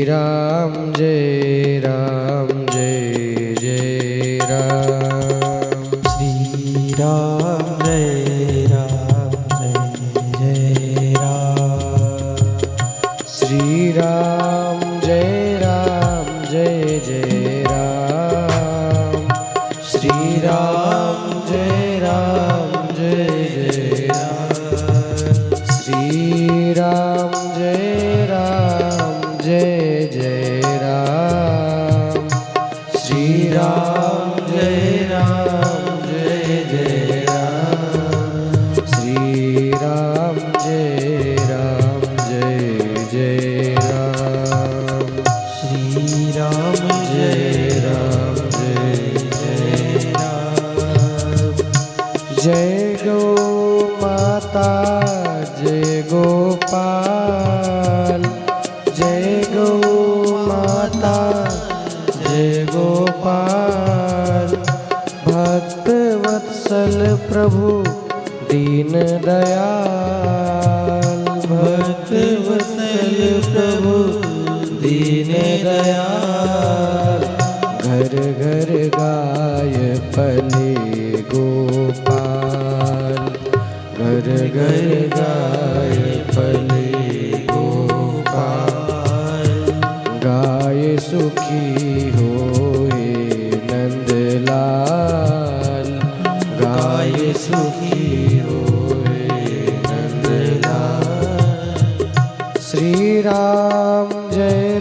राम जय राम जय जय राम। श्री राम जय राम जय जय राम। श्री राम जय राम जय जय राम। श्री राम जय राम जय जय राम। श्री राम जय राम जय जय राम। श्री राम जय राम जय जय राम। श्री राम जय राम जय जय राम। श्री राम जय राम जय जय राम। जय गौ माता जय गोपाल। जय गौ माता जय गोपाल। भक्त वत्सल प्रभु दीन दयाल। भक्त वत्सल प्रभु दीन दयाल। घर घर गाय पले गोपाल। घर घर गाय पले गोपाल। गाय सुखी होए नंदलाल। गाय सुखी होए नंदलाल। श्री राम जय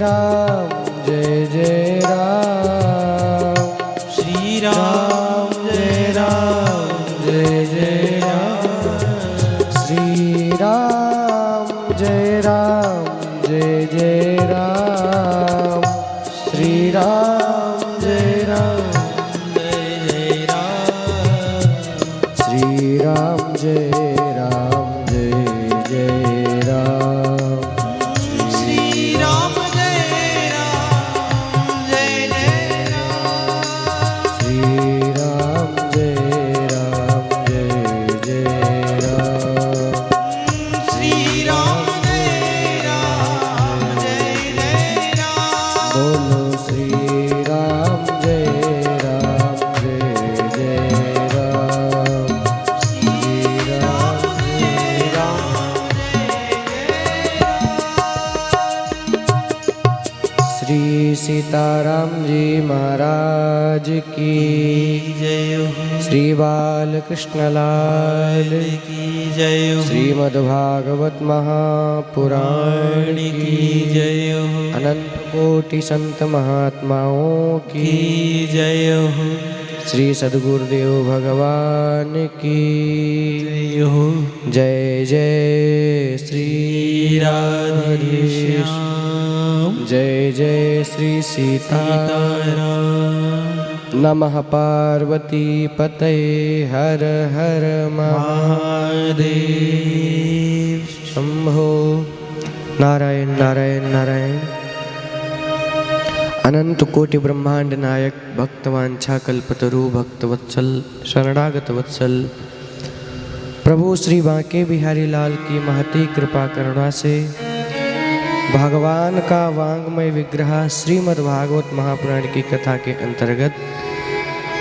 जय राम। श्री राम जय जय राम। श्री राम जय जय जय राम। श्री राम जय जय राम। श्री राम जय जय जय राम। श्री राम जय जय राम। श्री राम जय जय राम। श्री राम जय जय राम। बोलो श्री राम जय जय राम। श्री राम जय श्री सीताराम जी महाराज की जय हो। श्री बालकृष्ण लाल की जय हो। श्रीमद्भागवत महापुराण की जय हो। अनंत कोटि संत महात्माओं की की जय हो। श्री सद्गुरुदेव भगवान की जय हो। जय जय श्री राधे श्याम। जय जय श्री सीताराम। नमः पार्वती पतये हर हर महादेव। शंभो। नारायण नारायण नारायण। अनंत कोटि ब्रह्मांड नायक भक्तवांछा कल्पतरु भक्तवत्सल शरणागत वत्सल प्रभु श्री बांके बिहारी लाल की महती कृपा करुणा से भगवान का वांग्मय विग्रह श्रीमद्भागवत महापुराण की कथा के अंतर्गत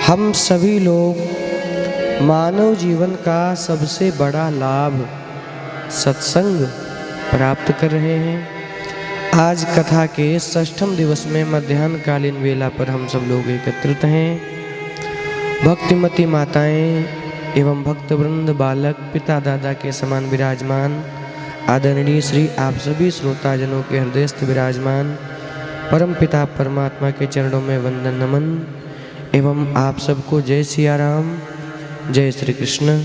हम सभी लोग मानव जीवन का सबसे बड़ा लाभ सत्संग प्राप्त कर रहे हैं। आज कथा के 6ठम दिवस में मध्याह्न कालीन वेला पर हम सब लोग एकत्रित हैं। भक्तिमती माताएं एवं भक्तवृंद बालक पिता दादा के समान विराजमान आदरणीय श्री आप सभी श्रोताजनों के हृदयस्थ विराजमान परम पिता परमात्मा के चरणों में वंदन नमन एवं आप सबको जय सिया राम जय श्री कृष्ण।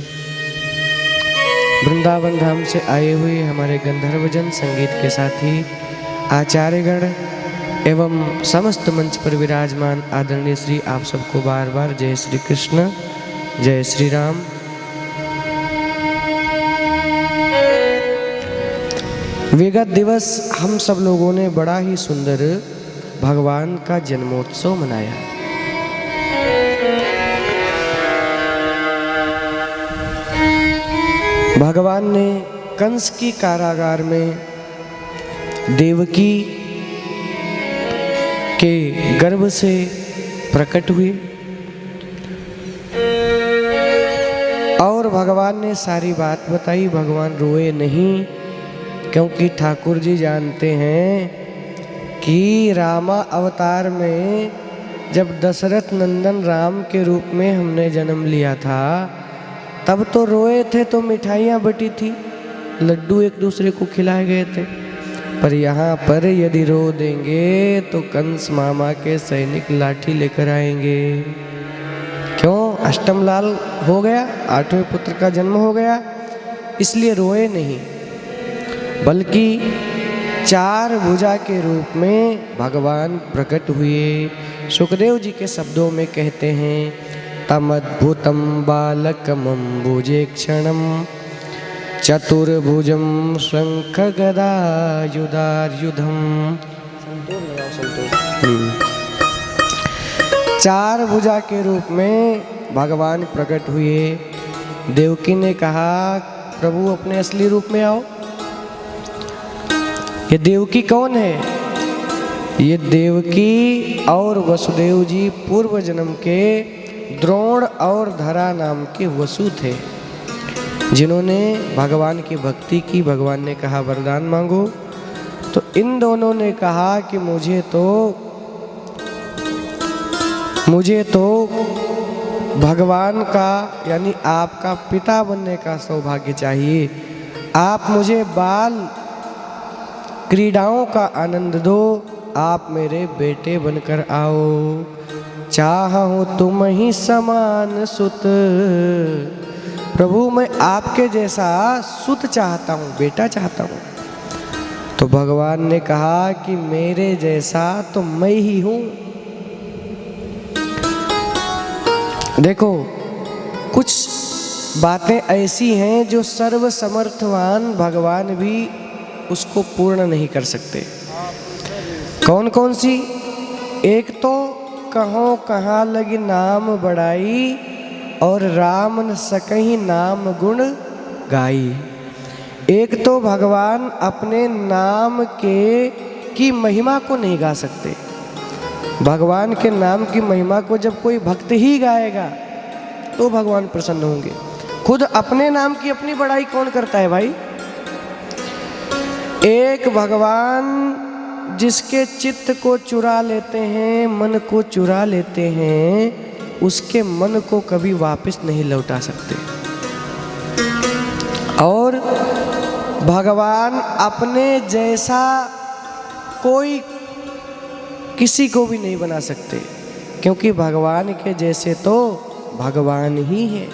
वृंदावन धाम से आए हुए हमारे गंधर्वजन संगीत के साथी आचार्यगण एवं समस्त मंच पर विराजमान आदरणीय श्री आप सबको बार बार जय श्री कृष्ण जय श्री राम। विगत दिवस हम सब लोगों ने बड़ा ही सुंदर भगवान का जन्मोत्सव मनाया। भगवान ने कंस की कारागार में देवकी के गर्भ से प्रकट हुए और भगवान ने सारी बात बताई। भगवान रोए नहीं, क्योंकि ठाकुर जी जानते हैं कि रामा अवतार में जब दशरथ नंदन राम के रूप में हमने जन्म लिया था, तब तो रोए थे, तो मिठाइयाँ बटी थी, लड्डू एक दूसरे को खिलाए गए थे। पर यहाँ पर यदि रो देंगे तो कंस मामा के सैनिक लाठी लेकर आएंगे। क्यों? अष्टम लाल हो गया, 8वें पुत्र का जन्म हो गया, इसलिए रोए नहीं, बल्कि 4 भुजा के रूप में भगवान प्रकट हुए। सुखदेव जी के शब्दों में कहते हैं, तमद्भुतम बालकमंबुजे क्षणम चतुर्भुजम शंख गदायुधार्युधम। 4 भुजा के रूप में भगवान प्रकट हुए। देवकी ने कहा, प्रभु अपने असली रूप में आओ। ये देवकी कौन है? ये देवकी और वसुदेव जी पूर्व जन्म के द्रोण और धरा नाम के वसु थे, जिन्होंने भगवान की भक्ति की। भगवान ने कहा वरदान मांगो, तो इन दोनों ने कहा कि मुझे तो भगवान का यानी आपका पिता बनने का सौभाग्य चाहिए। आप मुझे बाल क्रीडाओं का आनंद दो, आप मेरे बेटे बनकर आओ। चाहूं तुम ही समान सुत, प्रभु मैं आपके जैसा सुत चाहता हूँ, बेटा चाहता हूँ। तो भगवान ने कहा कि मेरे जैसा तो मैं ही हूँ। देखो, कुछ बातें ऐसी हैं जो सर्वसमर्थवान भगवान भी उसको पूर्ण नहीं कर सकते। कौन कौन सी? एक तो कहो कहाँ लगी नाम बड़ाई, और राम न सकहीं नाम गुण गाई। एक तो भगवान अपने नाम की महिमा को नहीं गा सकते। भगवान के नाम की महिमा को जब कोई भक्त ही गाएगा तो भगवान प्रसन्न होंगे। खुद अपने नाम की अपनी बड़ाई कौन करता है भाई? एक भगवान जिसके चित्त को चुरा लेते हैं, मन को चुरा लेते हैं, उसके मन को कभी वापस नहीं लौटा सकते। और भगवान अपने जैसा कोई किसी को भी नहीं बना सकते, क्योंकि भगवान के जैसे तो भगवान ही है।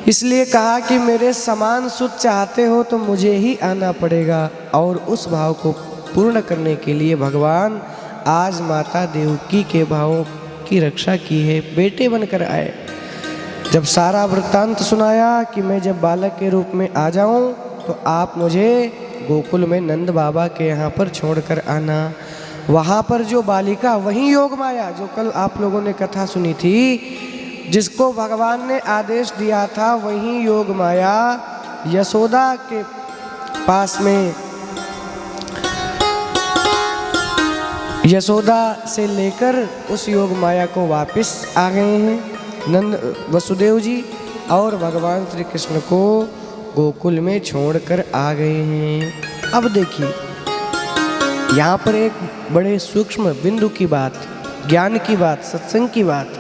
इसलिए कहा कि मेरे समान सुख चाहते हो तो मुझे ही आना पड़ेगा। और उस भाव को पूर्ण करने के लिए भगवान आज माता देवकी के भावों की रक्षा की है, बेटे बनकर आए। जब सारा वृत्तांत सुनाया कि मैं जब बालक के रूप में आ जाऊं तो आप मुझे गोकुल में नंद बाबा के यहाँ पर छोड़कर आना। वहाँ पर जो बालिका, वही योग माया जो कल आप लोगों ने कथा सुनी थी, जिसको भगवान ने आदेश दिया था, वही योग माया यशोदा के पास में, यशोदा से लेकर उस योग माया को वापस आ गए हैं नंद वसुदेव जी, और भगवान श्री कृष्ण को गोकुल में छोड़कर आ गए हैं। अब देखिए यहाँ पर एक बड़े सूक्ष्म बिंदु की बात, ज्ञान की बात, सत्संग की बात।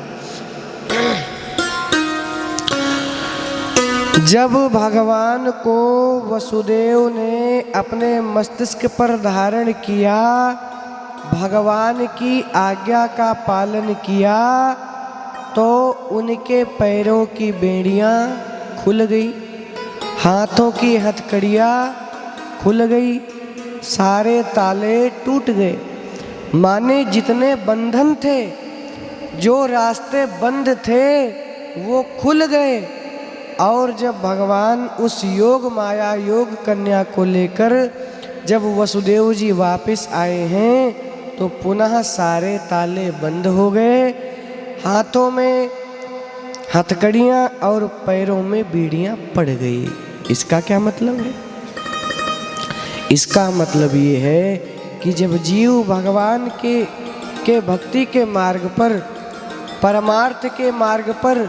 जब भगवान को वसुदेव ने अपने मस्तिष्क पर धारण किया, भगवान की आज्ञा का पालन किया, तो उनके पैरों की बेड़ियां खुल गई, हाथों की हथकड़ियाँ खुल गई, सारे ताले टूट गए। माने जितने बंधन थे, जो रास्ते बंद थे, वो खुल गए। और जब भगवान उस योग माया योग कन्या को लेकर जब वसुदेव जी वापस आए हैं, तो पुनः सारे ताले बंद हो गए, हाथों में हथकड़ियाँ और पैरों में बीड़ियाँ पड़ गई। इसका क्या मतलब है? इसका मतलब ये है कि जब जीव भगवान के के भक्ति के मार्ग पर, परमार्थ के मार्ग पर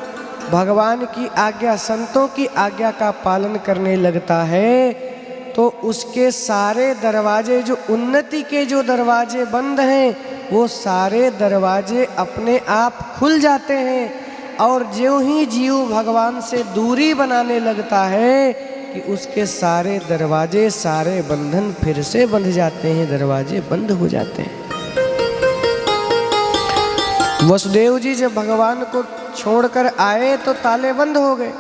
भगवान की आज्ञा, संतों की आज्ञा का पालन करने लगता है तो उसके सारे दरवाजे, जो उन्नति के जो दरवाजे बंद हैं, वो सारे दरवाजे अपने आप खुल जाते हैं। और ज्यों ही जीव भगवान से दूरी बनाने लगता है कि उसके सारे दरवाजे, सारे बंधन फिर से बंध जाते हैं, दरवाजे बंद हो जाते हैं। वसुदेव जी जब भगवान को छोड़कर आए तो ताले बंद हो गए।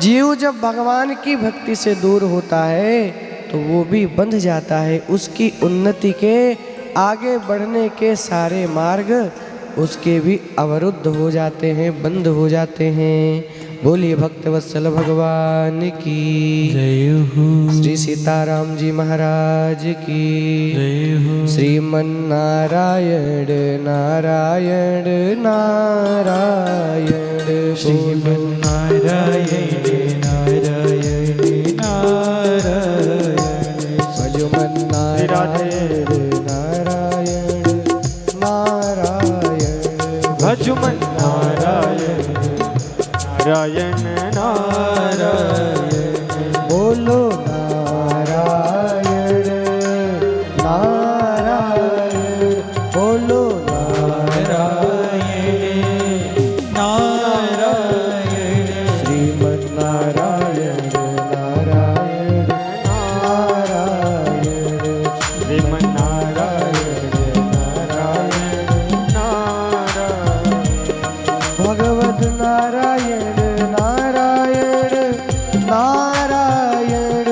जीव जब भगवान की भक्ति से दूर होता है तो वो भी बंध जाता है। उसकी उन्नति के, आगे बढ़ने के सारे मार्ग उसके भी अवरुद्ध हो जाते हैं, बंद हो जाते हैं। बोलिए भक्तवत्सल भगवान की जय हो। श्री सीताराम जी महाराज की जय हो। श्रीमन्नारायण नारायण नारायण, श्रीमन्नारायण नारायण नारायण, भजमन्नारायण नारायण नारायण, भजमन्नारायण नारायण नारायण, बोलो नारायण नारायण, बोलो नारायण नारायण, श्रीमन्नारायण नारायण नारायण, श्रीमन्नारायण नारायण नारायण, भगवत नारायण नारायण नारायण,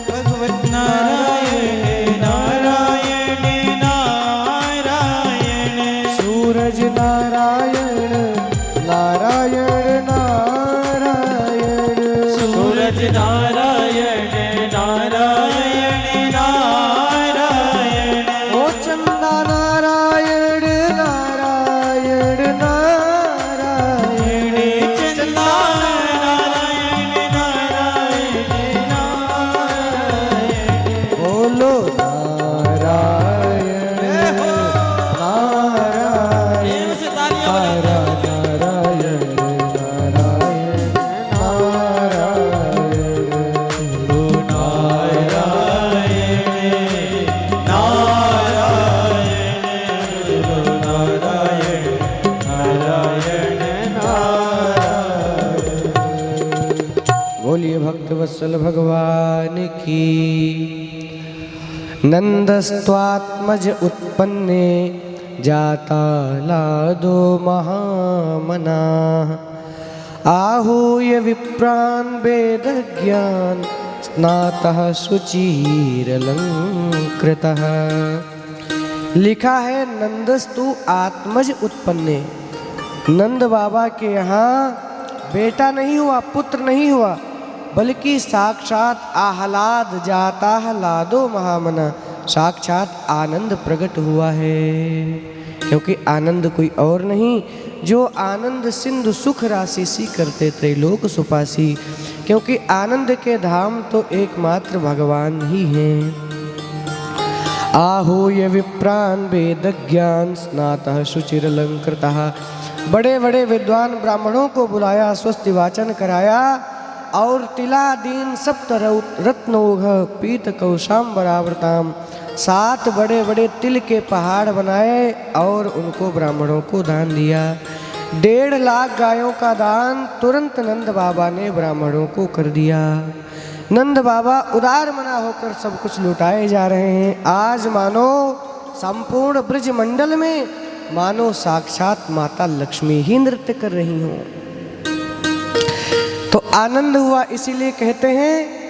भगवत नारायण नारायण नारायण, सूरज नारायण नारायण नारायण, सूरज नारायण नारायण नारायण, ओ चंदा नारायण नारायण नारायण, चंदा नारायण नारायण नारायण, बोलो नारायण नारायण प्रेम से तालियां बजाइए। नारायण नारायण नारायण, गुरु नारायण नारायण, गुरु नारायण नारायण नारायण, बोलिए भक्तवत्सल भगवान की। नंदस्त्वात्मज उत्पन्ने जाता लादो महामना, आहूय विप्रान् वेदज्ञान स्नातः शुचिरलंकृतः। लिखा है नंदस्तु आत्मज उत्पन्ने, नंद बाबा के यहाँ बेटा नहीं हुआ, पुत्र नहीं हुआ, बल्कि साक्षात आह्लाद जाता लादो महामना, साक्षात आनंद प्रकट हुआ है। क्योंकि आनंद कोई और नहीं, जो आनंद सिंधु सुख राशि सी करते त्रैलोक सुपासी। क्योंकि आनंद के धाम तो एकमात्र भगवान ही हैं। आहूय विप्रान वेद ज्ञान स्नातः शुचिरलंकृतः, बड़े बड़े विद्वान ब्राह्मणों को बुलाया, स्वस्ति वाचन कराया और तिलादीन सप्त रत्नौघ पीत कौशाम्बरावृताम, 7 बड़े बड़े तिल के पहाड़ बनाए और उनको ब्राह्मणों को दान दिया। 1.5 लाख गायों का दान तुरंत नंद बाबा ने ब्राह्मणों को कर दिया। नंद बाबा उदार मना होकर सब कुछ लुटाए जा रहे हैं। आज मानो संपूर्ण ब्रज मंडल में मानो साक्षात माता लक्ष्मी ही नृत्य कर रही हों। तो आनंद हुआ, इसीलिए कहते हैं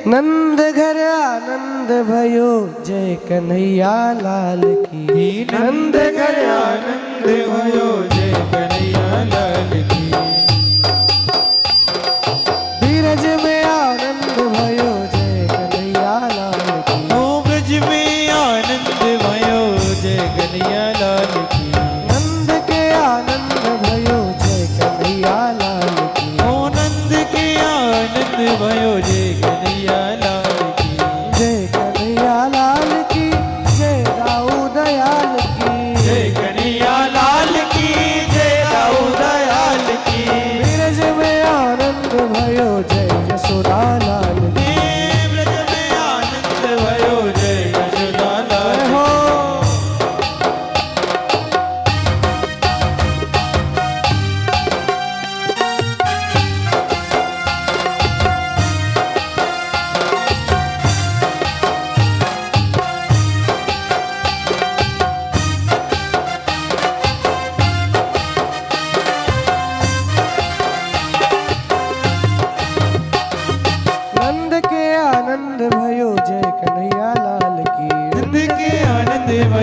नंद घर आनंद भयो, जय कन्हैया लाल की। नंद घर आनंद भयो, जय कन्हैया लाल की। ब्रज में आनंद भयो, जय कन्हैया लाल की। ओ ब्रज में आनंद भयो, जय कन्हैया लाल की। नंद के आनंद भयो, जय कन्हैया लाल की। ओ नंद के आनंद भयो, जय कन्हैया लाल की। जय कन्हैया लाल की, जय राऊ दयाल की। जय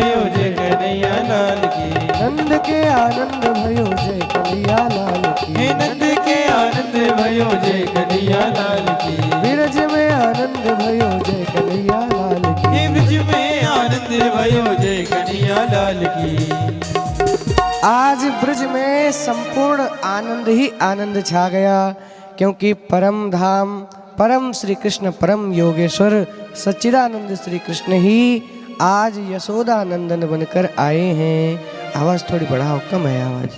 भयो जय कन्हैया लाल की। नंद के आनंद भयो जय कन्हैया लाल की। हे नंद के आनंद भयो जय कन्हैया लाल की। ब्रज में आनंद भयो जय कन्हैया लाल की। हे ब्रज में आनंद भयो जय कन्हैया लाल की। आज ब्रज में संपूर्ण आनंद ही आनंद छा गया, क्योंकि परम धाम परम श्री कृष्ण परम योगेश्वर सच्चिदानंद श्री कृष्ण ही आज यशोदा नंदन बनकर आए हैं। आवाज थोड़ी बढ़ाओ, कम है आवाज।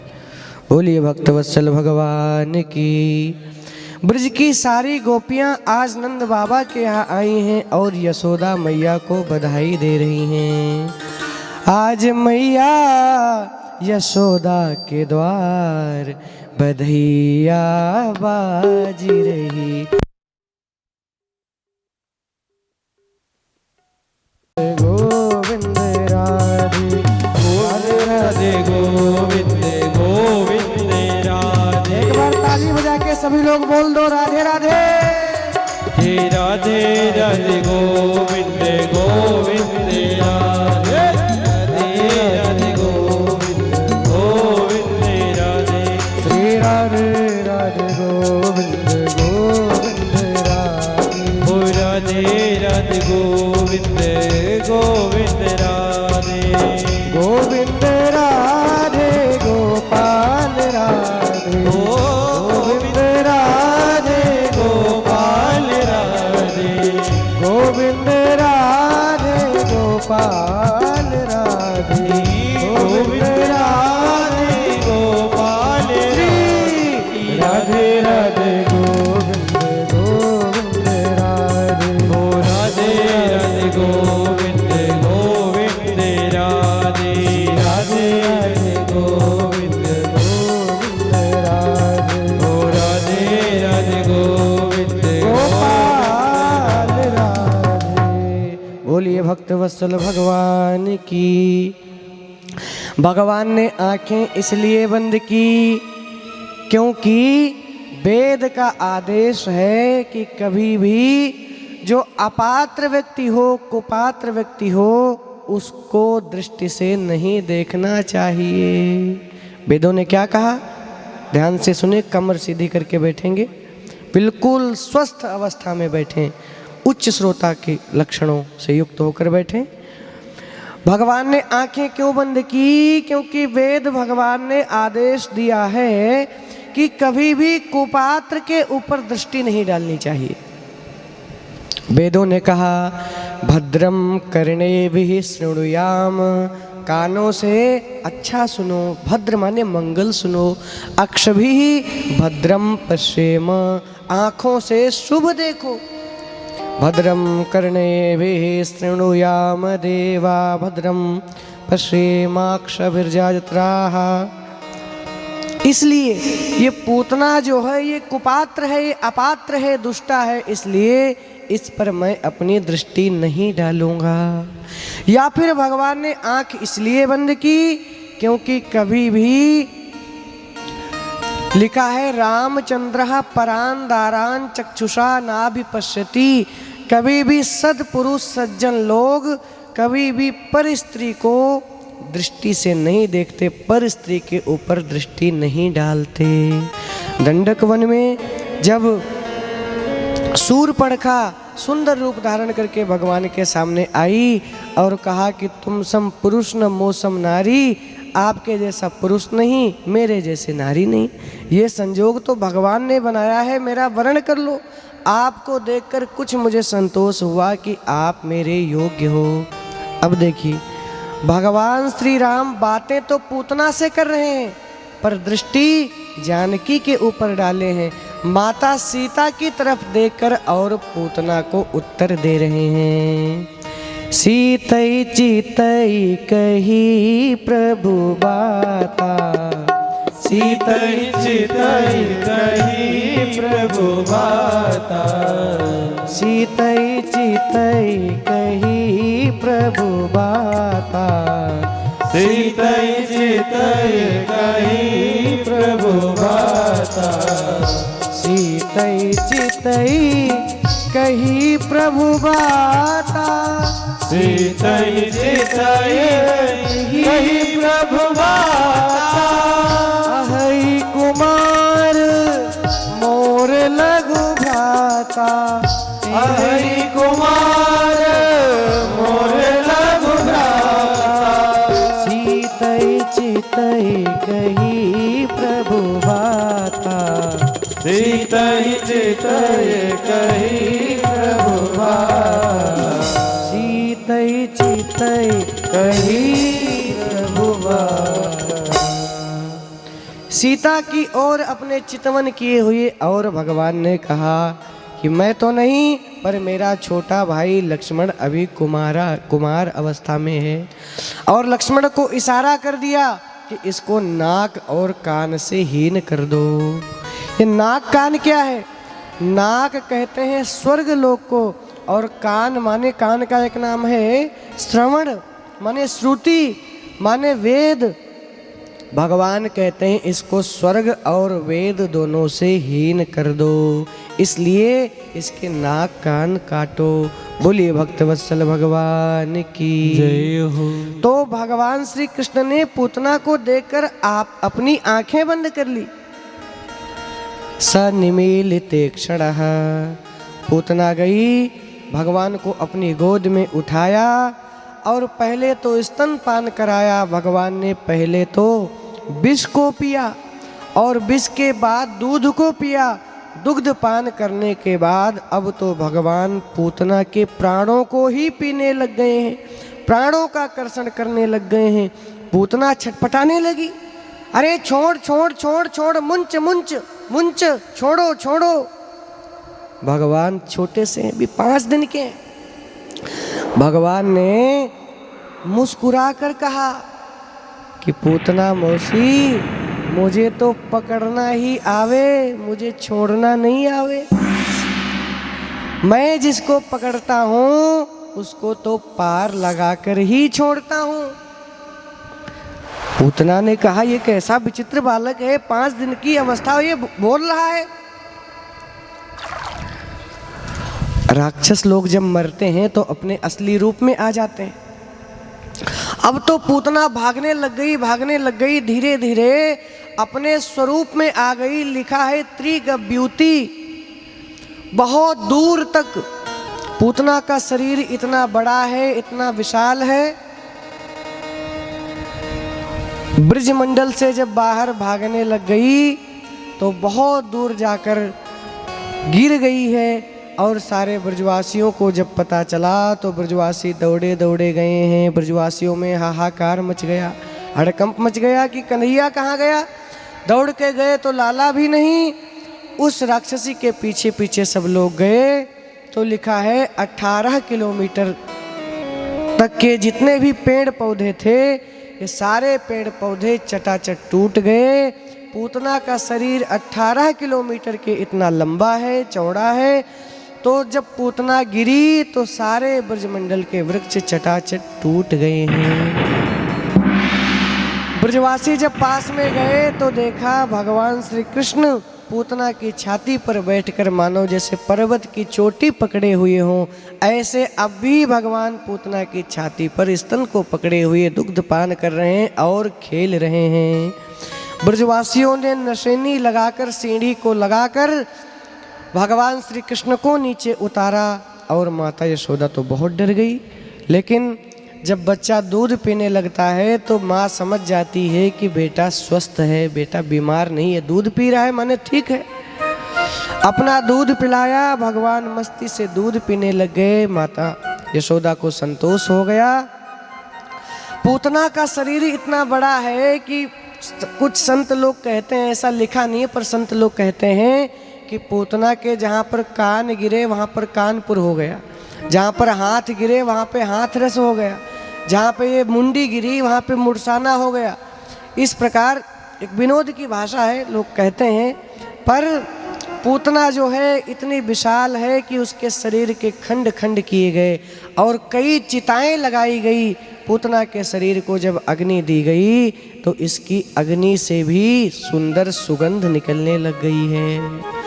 बोलिए भक्तवत्सल भगवान की। ब्रज की सारी गोपियां आज नंद बाबा के यहाँ आई हैं और यशोदा मैया को बधाई दे रही हैं। आज मैया यशोदा के द्वार बधैया बाजी रही। गोविंद राधे राधे गोविंद गोविंद राधे। एक बार ताली बजा के सभी लोग बोल दो राधे राधे। हे राधे राधे गोविंद गोविंद राधे। राधे राधे गोविंद गोविंद राधे। श्री राधे राधे गोविंद गोविंद राधे। ओ राधे राधे गोविंद गोविंद राधे। गोविंद राधे गोपाल राधे। गोविंद राधे गोपाल राधे। गोविंद राधे गोपाल राधे। गोविंद राधे गोपाल राधे। राधे राधे गोविंद गोविंद राधे। ओ राधे राधे गोविंद गोविंद राधे। राधे राधे गोविंद गोविंद राधे। ओ राधे राधे गोविंद गोपाल राधे। बोलिए भक्तवत्सल भगवान की। भगवान ने आंखें इसलिए बंद की क्योंकि वेद का आदेश है कि कभी भी जो अपात्र व्यक्ति हो, कुपात्र व्यक्ति हो, उसको दृष्टि से नहीं देखना चाहिए। वेदों ने क्या कहा? ध्यान से सुने, कमर सीधी करके बैठेंगे, बिल्कुल स्वस्थ अवस्था में बैठें, उच्च श्रोता के लक्षणों से युक्त होकर बैठें। भगवान ने आंखें क्यों बंद की? क्योंकि वेद भगवान ने आदेश दिया है कि कभी भी कुपात्र के ऊपर दृष्टि नहीं डालनी चाहिए। वेदों ने कहा भद्रम कर्णेभिः शृणुयाम, कानों से अच्छा सुनो, भद्र माने मंगल सुनो। अक्षभिः भद्रम पश्येम, आँखों से शुभ देखो। भद्रम कर्णेभिः शृणुयाम देवा, भद्रम पश्येमाक्षभिर्यजत्राः। इसलिए ये पूतना जो है ये कुपात्र है, ये अपात्र है, दुष्टा है, इसलिए इस पर मैं अपनी दृष्टि नहीं डालूंगा। या फिर भगवान ने आंख इसलिए बंद की क्योंकि कभी भी लिखा है रामचंद्र परान दारान चक्षुषा नाभिपश्यति, कभी भी सद्पुरुष सज्जन लोग कभी भी पर स्त्री को दृष्टि से नहीं देखते, पर स्त्री के ऊपर दृष्टि नहीं डालते। दंडक वन में जब शूर्पणखा सुंदर रूप धारण करके भगवान के सामने आई और कहा कि तुम सम पुरुष न मोसम नारी, आपके जैसा पुरुष नहीं, मेरे जैसे नारी नहीं, ये संजोग तो भगवान ने बनाया है, मेरा वर्ण कर लो। आपको देखकर कुछ मुझे संतोष हुआ कि आप मेरे योग्य हो। अब देखिए भगवान श्री राम बातें तो पूतना से कर रहे हैं पर दृष्टि जानकी के ऊपर डाले हैं। माता सीता की तरफ देखकर और पूतना को उत्तर दे रहे हैं। सीतई चितई कही प्रभु बाता, सीतई चितई कही प्रभु बाता। सीतई चितई कही प्रभु बाता। सीतई चितई कही प्रभु बाता। सीतई चितई कही प्रभु बाता। सीतई चितई कही प्रभु माता, अहै कुमार मोर लघु भ्राता, हरि कुमार मोर लघु भ्राता, सीतई चितई कही प्रभु बाता, सीतई चितई कही प्रभु माता, सीतई चितई कही प्रभु बाता। सीता की ओर अपने चितवन किए हुए और भगवान ने कहा कि मैं तो नहीं, पर मेरा छोटा भाई लक्ष्मण अभी कुमार अवस्था में है। और लक्ष्मण को इशारा कर दिया कि इसको नाक और कान से हीन कर दो। ये नाक कान क्या है? नाक कहते हैं स्वर्ग लोक को, और कान माने, कान का एक नाम है श्रवण, माने श्रुति, माने वेद। भगवान कहते हैं इसको स्वर्ग और वेद दोनों से हीन कर दो, इसलिए इसके नाक कान काटो। बोलिए भक्तवत्सल भगवान की जय हो। तो भगवान श्री कृष्ण ने पूतना को देखकर आप अपनी आंखें बंद कर ली। स निमीलिते क्षणः, पूतना गई, भगवान को अपनी गोद में उठाया और पहले तो स्तनपान कराया। भगवान ने पहले तो विष को पिया और विष के बाद दूध को पिया। दुग्ध पान करने के बाद अब तो भगवान पूतना के प्राणों को ही पीने लग गए हैं, प्राणों का कर्षण करने लग गए हैं। पूतना छटपटाने लगी, अरे छोड़ छोड़ छोड़ छोड़, मुंच मुंच मुंच, छोड़ो छोड़ो। भगवान छोटे से हैं, भी 5 दिन के हैं। भगवान ने मुस्कुरा कर कहा कि पूतना मौसी, मुझे तो पकड़ना ही आवे, मुझे छोड़ना नहीं आवे। मैं जिसको पकड़ता हूँ उसको तो पार लगाकर ही छोड़ता हूँ। पूतना ने कहा ये कैसा विचित्र बालक है, 5 दिन की अवस्था ये बोल रहा है। राक्षस लोग जब मरते हैं तो अपने असली रूप में आ जाते हैं। अब तो पूतना भागने लग गई, धीरे धीरे अपने स्वरूप में आ गई। लिखा है त्रिगव्यूति, बहुत दूर तक पूतना का शरीर इतना बड़ा है, इतना विशाल है। ब्रजमंडल से जब बाहर भागने लग गई तो बहुत दूर जाकर गिर गई है। और सारे ब्रजवासियों को जब पता चला तो ब्रजवासी दौड़े दौड़े गए हैं। ब्रजवासियों में हाहाकार मच गया, हड़कंप मच गया कि कन्हैया कहाँ गया। दौड़ के गए तो लाला भी नहीं, उस राक्षसी के पीछे पीछे सब लोग गए। तो लिखा है 18 किलोमीटर तक के जितने भी पेड़ पौधे थे, ये सारे पेड़ पौधे चटाचट टूट गए। पूतना का शरीर 18 किलोमीटर के इतना लंबा है, चौड़ा है। तो जब पूतना गिरी तो सारे ब्रजमंडल के वृक्ष चटाचट टूट गए हैं। ब्रजवासी जब पास में गए तो देखा भगवान श्री कृष्ण पूतना की छाती पर बैठकर मानो जैसे पर्वत की चोटी पकड़े हुए हों, ऐसे अब भी भगवान पूतना की छाती पर स्तन को पकड़े हुए दुग्ध पान कर रहे हैं और खेल रहे हैं। ब्रजवासियों ने नशेनी लगाकर, सीढ़ी को लगाकर भगवान श्री कृष्ण को नीचे उतारा और माता यशोदा तो बहुत डर गई। लेकिन जब बच्चा दूध पीने लगता है तो माँ समझ जाती है कि बेटा स्वस्थ है, बेटा बीमार नहीं है, दूध पी रहा है माने ठीक है। अपना दूध पिलाया, भगवान मस्ती से दूध पीने लग गए। माता यशोदा को संतोष हो गया। पूतना का शरीर इतना बड़ा है कि कुछ संत लोग कहते हैं, ऐसा लिखा नहीं है पर संत लोग कहते हैं कि पूतना के जहाँ पर कान गिरे वहाँ पर कानपुर हो गया, जहाँ पर हाथ गिरे वहाँ पे हाथरस हो गया, जहाँ पे ये मुंडी गिरी वहाँ पे मुरसाना हो गया। इस प्रकार एक विनोद की भाषा है, लोग कहते हैं। पर पूतना जो है इतनी विशाल है कि उसके शरीर के खंड खंड किए गए और कई चिताएं लगाई गई। पूतना के शरीर को जब अग्नि दी गई तो इसकी अग्नि से भी सुंदर सुगंध निकलने लग गई है।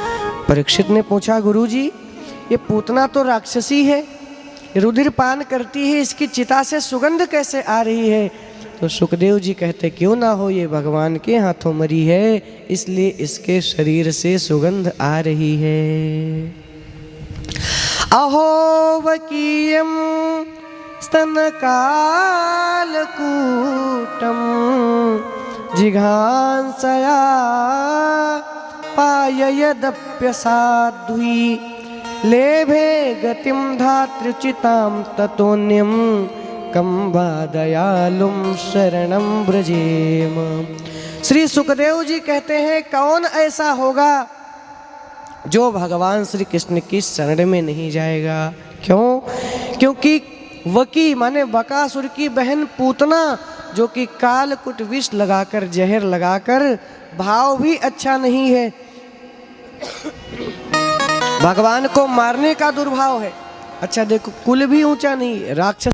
परीक्षित ने पूछा, गुरुजी ये पूतना तो राक्षसी है, रुधिर पान करती है, इसकी चिता से सुगंध कैसे आ रही है? तो सुखदेव जी कहते क्यों ना हो, ये भगवान के हाथों मरी है, इसलिए इसके शरीर से सुगंध आ रही है। अहो वकीयम स्तनकालकूटम जिघांसया पाययदप्यसाध्वी लेभे गतिम धातृचितां ततोन्यम कम दयालुम शरणम ब्रजेम। श्री सुखदेव जी कहते हैं कौन ऐसा होगा जो भगवान श्री कृष्ण की शरण में नहीं जाएगा? क्यों? क्योंकि वकी माने बकासुर की बहन पूतना, जो कि कालकुट विष लगाकर जहर लगाकर, भाव भी अच्छा नहीं है, भगवान को मारने का दुर्भाव है। अच्छा देखो, कुल भी ऊंचा नहीं, राक्षस